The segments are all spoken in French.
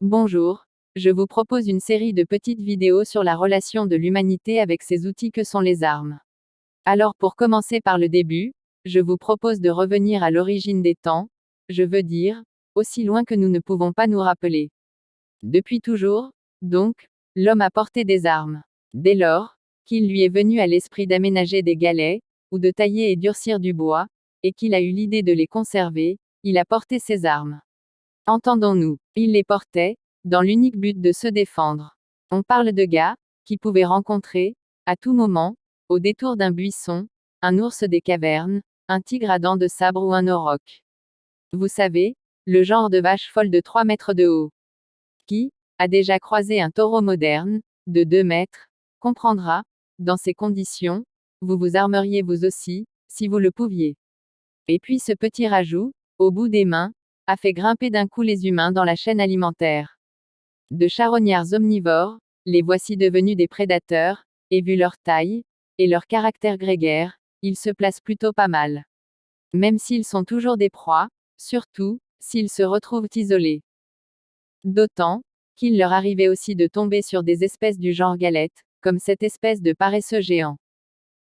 Bonjour, je vous propose une série de petites vidéos sur la relation de l'humanité avec ces outils que sont les armes. Alors pour commencer par le début, je vous propose de revenir à l'origine des temps, je veux dire, aussi loin que nous ne pouvons pas nous rappeler. Depuis toujours, donc, l'homme a porté des armes. Dès lors, qu'il lui est venu à l'esprit d'aménager des galets, ou de tailler et durcir du bois, et qu'il a eu l'idée de les conserver, il a porté ses armes. Entendons-nous, il les portait, dans l'unique but de se défendre. On parle de gars, qui pouvaient rencontrer, à tout moment, au détour d'un buisson, un ours des cavernes, un tigre à dents de sabre ou un auroch. Vous savez, le genre de vache folle de 3 mètres de haut. Qui a déjà croisé un taureau moderne, de 2 mètres, comprendra, dans ces conditions, vous vous armeriez vous aussi, si vous le pouviez. Et puis ce petit rajout, au bout des mains, a fait grimper d'un coup les humains dans la chaîne alimentaire. De charognards omnivores, les voici devenus des prédateurs, et vu leur taille, et leur caractère grégaire, ils se placent plutôt pas mal. Même s'ils sont toujours des proies, surtout, s'ils se retrouvent isolés. D'autant, qu'il leur arrivait aussi de tomber sur des espèces du genre galette, comme cette espèce de paresseux géant.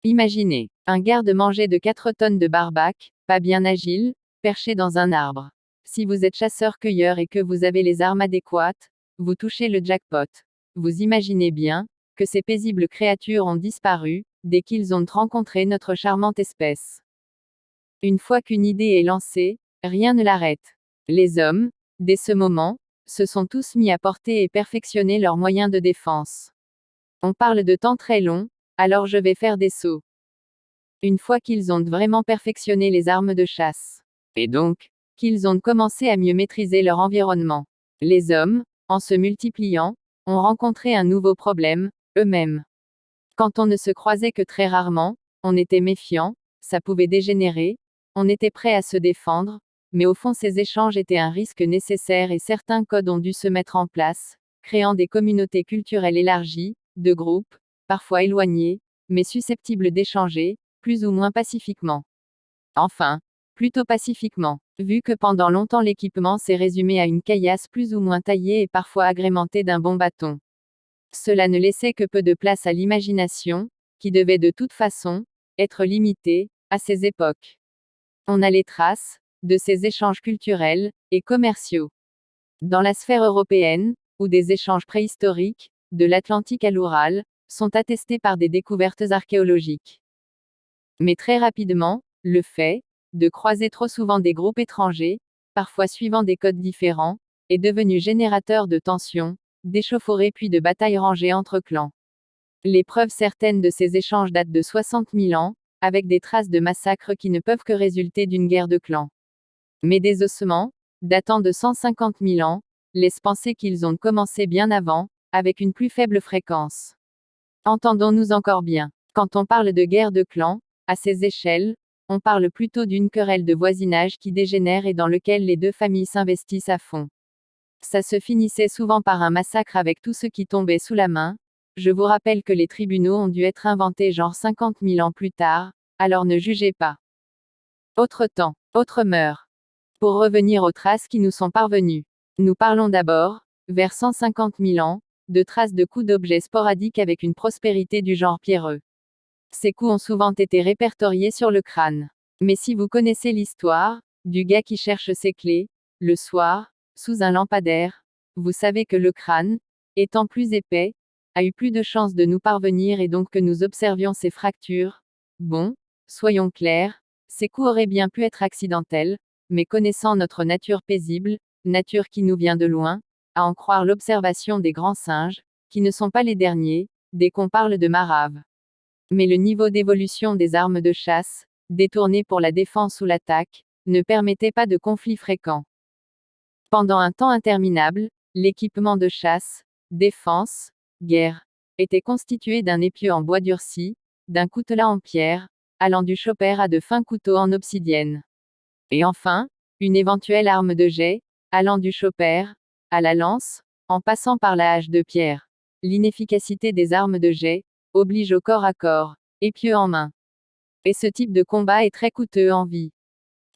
Imaginez, un garde-manger de 4 tonnes de barbac, pas bien agile, perché dans un arbre. Si vous êtes chasseur-cueilleur et que vous avez les armes adéquates, vous touchez le jackpot. Vous imaginez bien, que ces paisibles créatures ont disparu, dès qu'ils ont rencontré notre charmante espèce. Une fois qu'une idée est lancée, rien ne l'arrête. Les hommes, dès ce moment, se sont tous mis à porter et perfectionner leurs moyens de défense. On parle de temps très long, alors je vais faire des sauts. Une fois qu'ils ont vraiment perfectionné les armes de chasse, et donc, qu'ils ont commencé à mieux maîtriser leur environnement, les hommes, en se multipliant, ont rencontré un nouveau problème, eux-mêmes. Quand on ne se croisait que très rarement, on était méfiant, ça pouvait dégénérer, on était prêt à se défendre, mais au fond ces échanges étaient un risque nécessaire et certains codes ont dû se mettre en place, créant des communautés culturelles élargies, de groupes, parfois éloignés, mais susceptibles d'échanger, plus ou moins pacifiquement. Enfin, plutôt pacifiquement, vu que pendant longtemps l'équipement s'est résumé à une caillasse plus ou moins taillée et parfois agrémentée d'un bon bâton. Cela ne laissait que peu de place à l'imagination, qui devait de toute façon, être limitée, à ces époques. On a les traces, de ces échanges culturels, et commerciaux. Dans la sphère européenne, où des échanges préhistoriques, de l'Atlantique à l'Oural, sont attestés par des découvertes archéologiques. Mais très rapidement, le fait de croiser trop souvent des groupes étrangers, parfois suivant des codes différents, est devenu générateur de tensions, d'échauffourées puis de batailles rangées entre clans. Les preuves certaines de ces échanges datent de 60 000 ans, avec des traces de massacres qui ne peuvent que résulter d'une guerre de clans. Mais des ossements, datant de 150 000 ans, laissent penser qu'ils ont commencé bien avant, avec une plus faible fréquence. Entendons-nous encore bien. Quand on parle de guerre de clans, à ces échelles, on parle plutôt d'une querelle de voisinage qui dégénère et dans lequel les deux familles s'investissent à fond. Ça se finissait souvent par un massacre avec tout ce qui tombait sous la main. Je vous rappelle que les tribunaux ont dû être inventés genre 50 000 ans plus tard, alors ne jugez pas. Autre temps, autre mœurs. Pour revenir aux traces qui nous sont parvenues. Nous parlons d'abord, vers 150 000 ans, de traces de coups d'objets sporadiques avec une prospérité du genre pierreux. Ces coups ont souvent été répertoriés sur le crâne. Mais si vous connaissez l'histoire, du gars qui cherche ses clés, le soir, sous un lampadaire, vous savez que le crâne, étant plus épais, a eu plus de chances de nous parvenir et donc que nous observions ces fractures. Bon, soyons clairs, ces coups auraient bien pu être accidentels, mais connaissant notre nature paisible, nature qui nous vient de loin, à en croire l'observation des grands singes, qui ne sont pas les derniers, dès qu'on parle de marave. Mais le niveau d'évolution des armes de chasse, détournées pour la défense ou l'attaque, ne permettait pas de conflits fréquents. Pendant un temps interminable, l'équipement de chasse, défense, guerre, était constitué d'un épieu en bois durci, d'un coutelas en pierre, allant du chopper à de fins couteaux en obsidienne. Et enfin, une éventuelle arme de jet, allant du chopper à la lance, en passant par la hache de pierre. L'inefficacité des armes de jet oblige au corps à corps, épieu en main. Et ce type de combat est très coûteux en vie.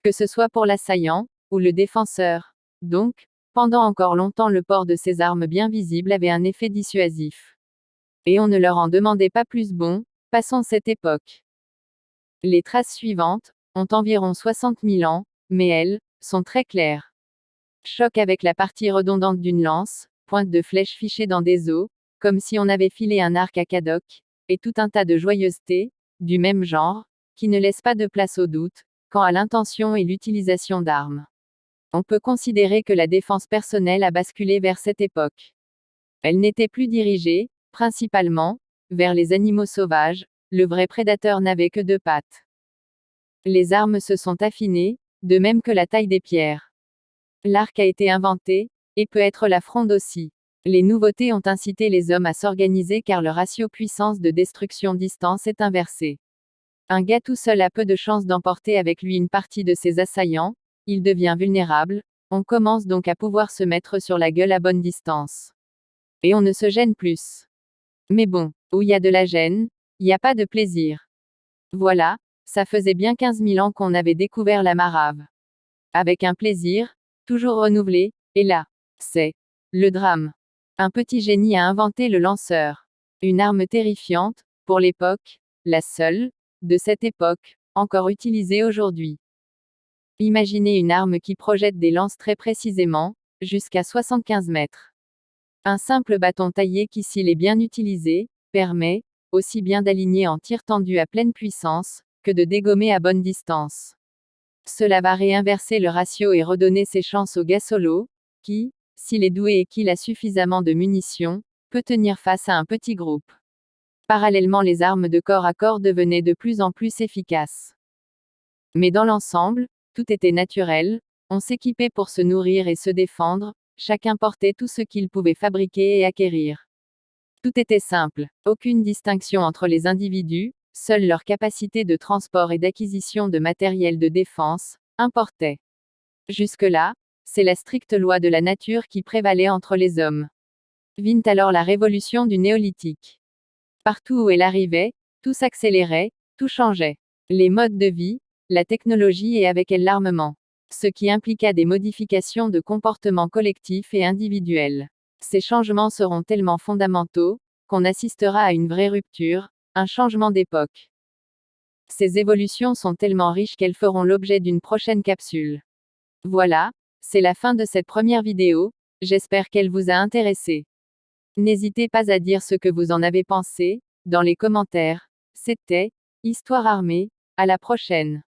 Que ce soit pour l'assaillant ou le défenseur. Donc, Pendant encore longtemps le port de ces armes bien visibles avait un effet dissuasif. Et on ne leur en demandait pas plus. Bon, passons cette époque. Les traces suivantes ont environ 60 000 ans, mais elles sont très claires. Choc avec la partie redondante d'une lance, pointe de flèche fichée dans des os, comme si on avait filé un arc à Cadoc, et tout un tas de joyeusetés, du même genre, qui ne laissent pas de place au doute, quant à l'intention et l'utilisation d'armes. On peut considérer que la défense personnelle a basculé vers cette époque. Elle n'était plus dirigée, principalement, vers les animaux sauvages, le vrai prédateur n'avait que 2 pattes. Les armes se sont affinées, de même que la taille des pierres. L'arc a été inventé, et peut être la fronde aussi. Les nouveautés ont incité les hommes à s'organiser car le ratio puissance de destruction-distance est inversé. Un gars tout seul a peu de chances d'emporter avec lui une partie de ses assaillants, il devient vulnérable, on commence donc à pouvoir se mettre sur la gueule à bonne distance. Et on ne se gêne plus. Mais bon, où il y a de la gêne, il n'y a pas de plaisir. Voilà, ça faisait bien 15 000 ans qu'on avait découvert la marave. Avec un plaisir, toujours renouvelé, et là, c'est le drame. Un petit génie a inventé le lanceur. Une arme terrifiante, pour l'époque, la seule, de cette époque, encore utilisée aujourd'hui. Imaginez une arme qui projette des lances très précisément, jusqu'à 75 mètres. Un simple bâton taillé qui, s'il est bien utilisé, permet, aussi bien d'aligner en tir tendu à pleine puissance, que de dégommer à bonne distance. Cela va réinverser le ratio et redonner ses chances au gars solo, qui, s'il est doué et qu'il a suffisamment de munitions, peut tenir face à un petit groupe. Parallèlement, les armes de corps à corps devenaient de plus en plus efficaces. Mais dans l'ensemble, tout était naturel, on s'équipait pour se nourrir et se défendre, chacun portait tout ce qu'il pouvait fabriquer et acquérir. Tout était simple, aucune distinction entre les individus, seule leur capacité de transport et d'acquisition de matériel de défense importait. Jusque-là, c'est la stricte loi de la nature qui prévalait entre les hommes. Vint alors la révolution du néolithique. Partout où elle arrivait, tout s'accélérait, tout changeait. Les modes de vie, la technologie et avec elle l'armement. Ce qui impliqua des modifications de comportements collectifs et individuels. Ces changements seront tellement fondamentaux, qu'on assistera à une vraie rupture, un changement d'époque. Ces évolutions sont tellement riches qu'elles feront l'objet d'une prochaine capsule. Voilà, c'est la fin de cette première vidéo, j'espère qu'elle vous a intéressé. N'hésitez pas à dire ce que vous en avez pensé, dans les commentaires. C'était Histoire Armée, à la prochaine.